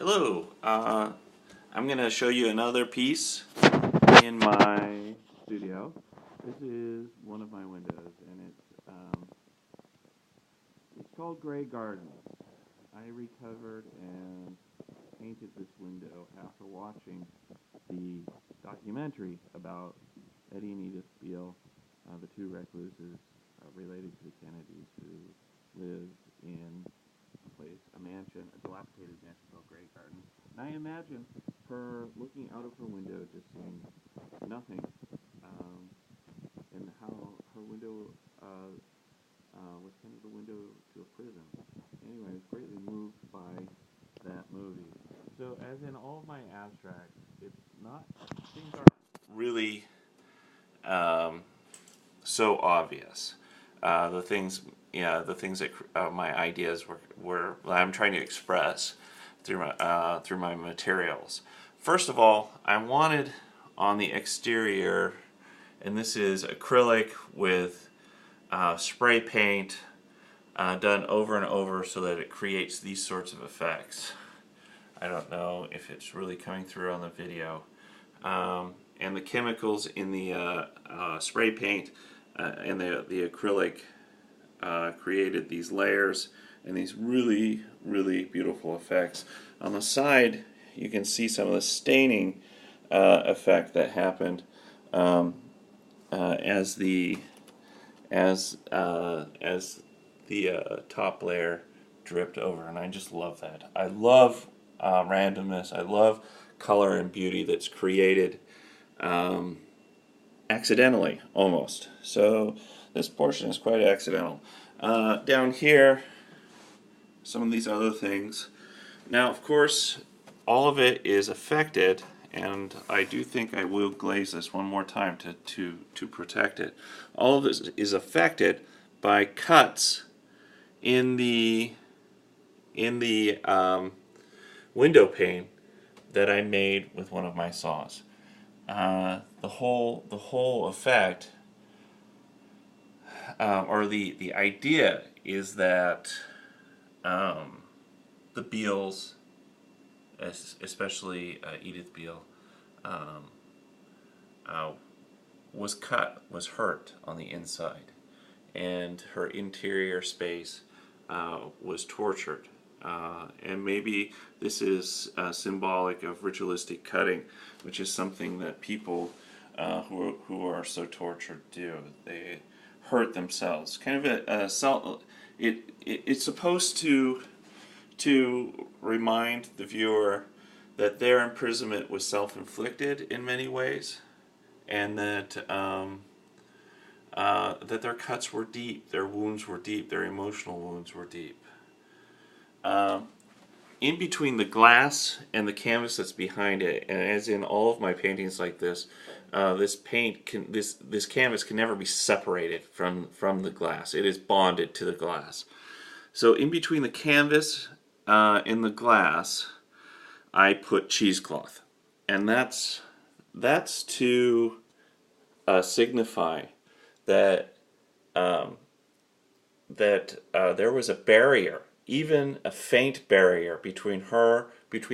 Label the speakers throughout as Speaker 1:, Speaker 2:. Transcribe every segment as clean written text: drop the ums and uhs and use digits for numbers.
Speaker 1: Hello, I'm going to show you another piece in my studio. This is one of my windows, and it's called Grey Gardens. I recovered and painted this window after watching the documentary about Eddie and Edith Beale, the two recluses related to the Kennedys who lived in a mansion, a dilapidated mansion called Grey Gardens. And I imagine her looking out of her window, just seeing nothing, and how her window was kind of the window to a prison. Anyway, I was greatly moved by that movie. So, as in all of my abstracts, it's not things aren't really so obvious. The things that my ideas were I'm trying to express through my materials. First of all, I wanted on the exterior, and this is acrylic with spray paint done over and over so that it creates these sorts of effects. I don't know if it's really coming through on the video. And the chemicals in the spray paint and the acrylic created these layers and these really, really beautiful effects. On the side, you can see some of the staining effect that happened as the top layer dripped over, and I just love that. I love randomness. I love color and beauty that's created accidentally, almost. So this portion is quite accidental. Down here, some of these other things. Now, of course, all of it is affected, and I do think I will glaze this one more time to protect it. All of this is affected by cuts in the window pane that I made with one of my saws. The whole effect, or the idea, is that the Beales, especially Edith Beale, was hurt on the inside, and her interior space was tortured. And maybe this is symbolic of ritualistic cutting, which is something that people who are so tortured do. They hurt themselves. Kind of a self. It's supposed to remind the viewer that their imprisonment was self-inflicted in many ways, and that that their cuts were deep, their wounds were deep, their emotional wounds were deep. In between the glass and the canvas that's behind it, and as in all of my paintings like this, this canvas can never be separated from the glass. It is bonded to the glass. So in between the canvas and the glass, I put cheesecloth, and that's to signify that there was a barrier, even a faint barrier, between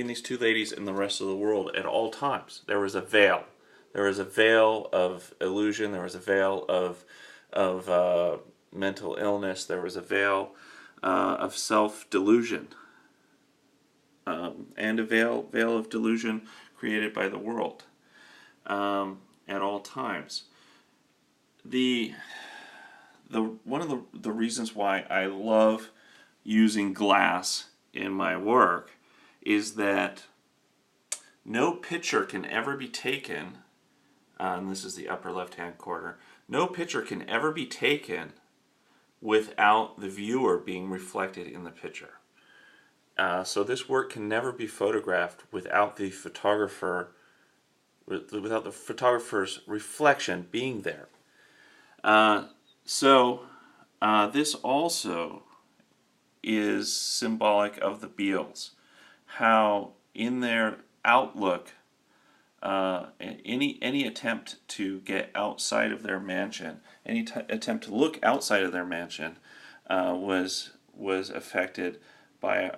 Speaker 1: these two ladies and the rest of the world at all times. There was a veil. There was a veil of illusion. There was a veil of mental illness. There was a veil of self-delusion, and a veil of delusion created by the world at all times. One of the reasons why I love using glass in my work is that no picture can ever be taken, and this is the upper left-hand corner, no picture can ever be taken without the viewer being reflected in the picture. So this work can never be photographed without the photographer's reflection being there. This also is symbolic of the Beales, how in their outlook, any attempt to get outside of their mansion, any attempt to look outside of their mansion, was affected by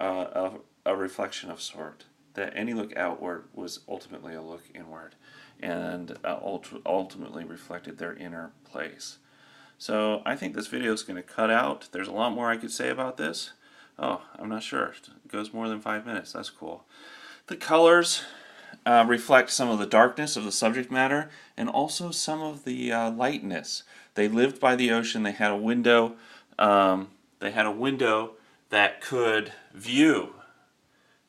Speaker 1: a reflection of sort. that any look outward was ultimately a look inward, and ultimately reflected their inner place. So I think this video is going to cut out. There's a lot more I could say about this. Oh, I'm not sure. It goes more than 5 minutes. That's cool. The colors reflect some of the darkness of the subject matter and also some of the lightness. They lived by the ocean. They had a window. They had a window that could view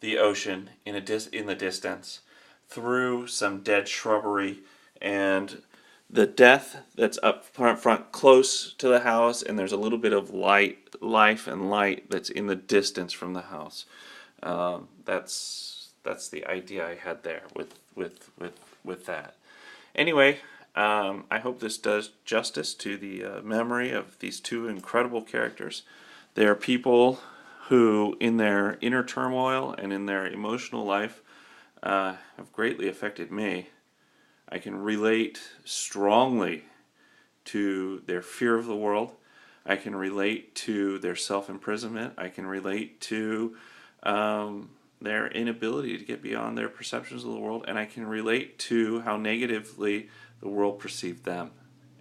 Speaker 1: the ocean in the distance through some dead shrubbery and the death that's up front close to the house, and there's a little bit of life and light that's in the distance from the house. That's the idea I had there with that. Anyway, I hope this does justice to the memory of these two incredible characters. They are people who, in their inner turmoil and in their emotional life, have greatly affected me. I can relate strongly to their fear of the world. I can relate to their self-imprisonment. I can relate to their inability to get beyond their perceptions of the world. And I can relate to how negatively the world perceived them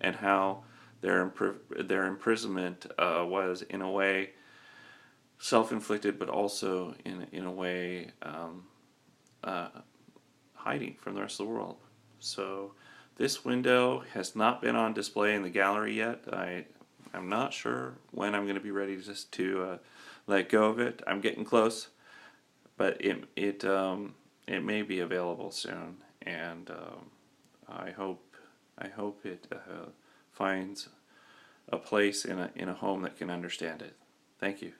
Speaker 1: and how their imprisonment was, in a way, self-inflicted, but also in a way hiding from the rest of the world. So this window has not been on display in the gallery yet. I'm not sure when I'm going to be ready to let go of it. I'm getting close, but it may be available soon, and I hope it finds a place in a home that can understand it. Thank you.